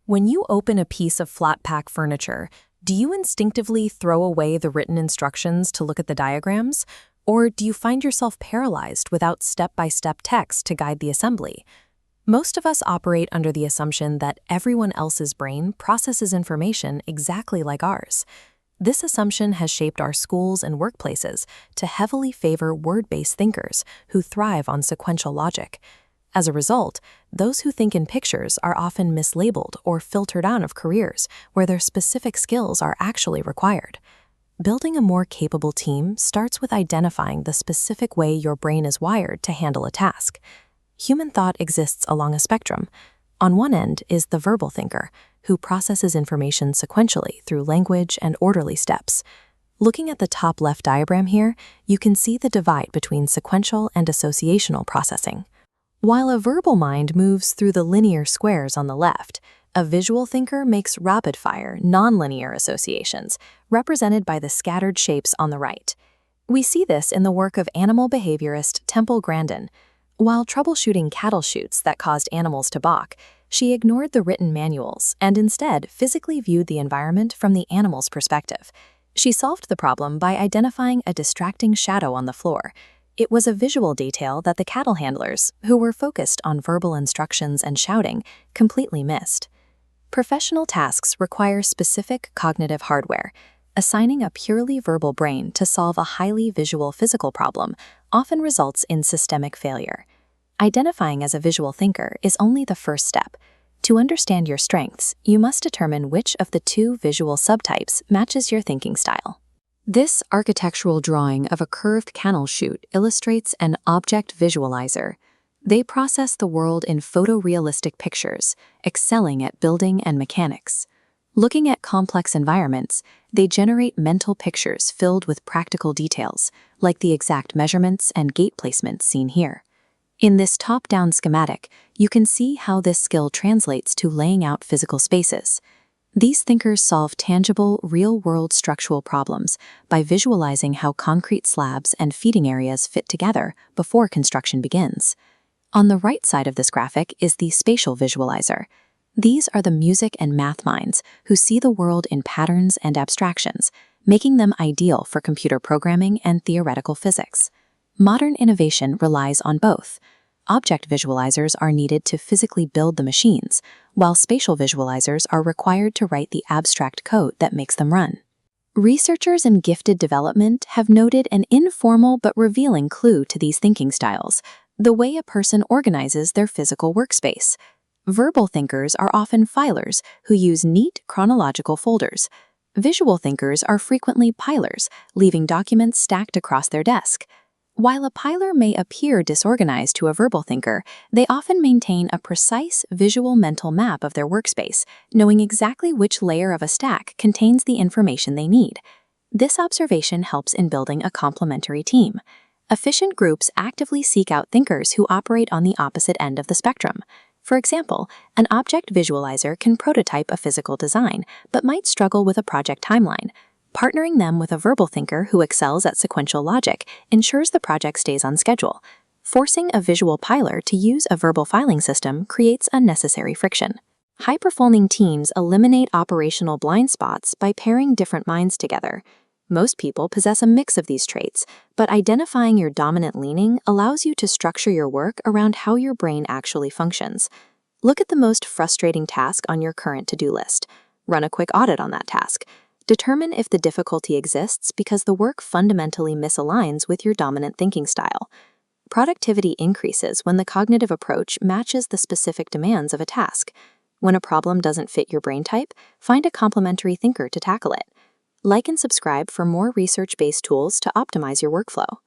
When you open a piece of flat-pack furniture, do you instinctively throw away the written instructions to look at the diagrams? Or do you find yourself paralyzed without step-by-step text to guide the assembly? Most of us operate under the assumption that everyone else's brain processes information exactly like ours. This assumption has shaped our schools and workplaces to heavily favor word-based thinkers who thrive on sequential logic. As a result, those who think in pictures are often mislabeled or filtered out of careers where their specific skills are actually required. Building a more capable team starts with identifying the specific way your brain is wired to handle a task. Human thought exists along a spectrum. On one end is the verbal thinker, who processes information sequentially through language and orderly steps. Looking at the top left diagram here, you can see the divide between sequential and associational processing. While a verbal mind moves through the linear squares on the left, a visual thinker makes rapid-fire, nonlinear associations, represented by the scattered shapes on the right. We see this in the work of animal behaviorist Temple Grandin. While troubleshooting cattle chutes that caused animals to balk, she ignored the written manuals and instead physically viewed the environment from the animal's perspective. She solved the problem by identifying a distracting shadow on the floor. It was a visual detail that the cattle handlers, who were focused on verbal instructions and shouting, completely missed. Professional tasks require specific cognitive hardware. Assigning a purely verbal brain to solve a highly visual physical problem often results in systemic failure. Identifying as a visual thinker is only the first step. To understand your strengths, you must determine which of the two visual subtypes matches your thinking style. This architectural drawing of a curved canal chute illustrates an object visualizer. They process the world in photorealistic pictures, excelling at building and mechanics. Looking at complex environments, they generate mental pictures filled with practical details, like the exact measurements and gate placements seen here. In this top-down schematic, you can see how this skill translates to laying out physical spaces. These thinkers solve tangible, real-world structural problems by visualizing how concrete slabs and feeding areas fit together before construction begins. On the right side of this graphic is the spatial visualizer. These are the music and math minds who see the world in patterns and abstractions, making them ideal for computer programming and theoretical physics. Modern innovation relies on both. Object visualizers are needed to physically build the machines, while spatial visualizers are required to write the abstract code that makes them run. Researchers in gifted development have noted an informal but revealing clue to these thinking styles: the way a person organizes their physical workspace. Verbal thinkers are often filers who use neat chronological folders. Visual thinkers are frequently pilers, leaving documents stacked across their desk. While a piler may appear disorganized to a verbal thinker, they often maintain a precise visual mental map of their workspace, knowing exactly which layer of a stack contains the information they need. This observation helps in building a complementary team. Efficient groups actively seek out thinkers who operate on the opposite end of the spectrum. For example, an object visualizer can prototype a physical design, but might struggle with a project timeline. Partnering them with a verbal thinker who excels at sequential logic ensures the project stays on schedule. Forcing a visual piler to use a verbal filing system creates unnecessary friction. High-performing teams eliminate operational blind spots by pairing different minds together. Most people possess a mix of these traits, but identifying your dominant leaning allows you to structure your work around how your brain actually functions. Look at the most frustrating task on your current to-do list. Run a quick audit on that task. Determine if the difficulty exists because the work fundamentally misaligns with your dominant thinking style. Productivity increases when the cognitive approach matches the specific demands of a task. When a problem doesn't fit your brain type, find a complementary thinker to tackle it. Like and subscribe for more research-based tools to optimize your workflow.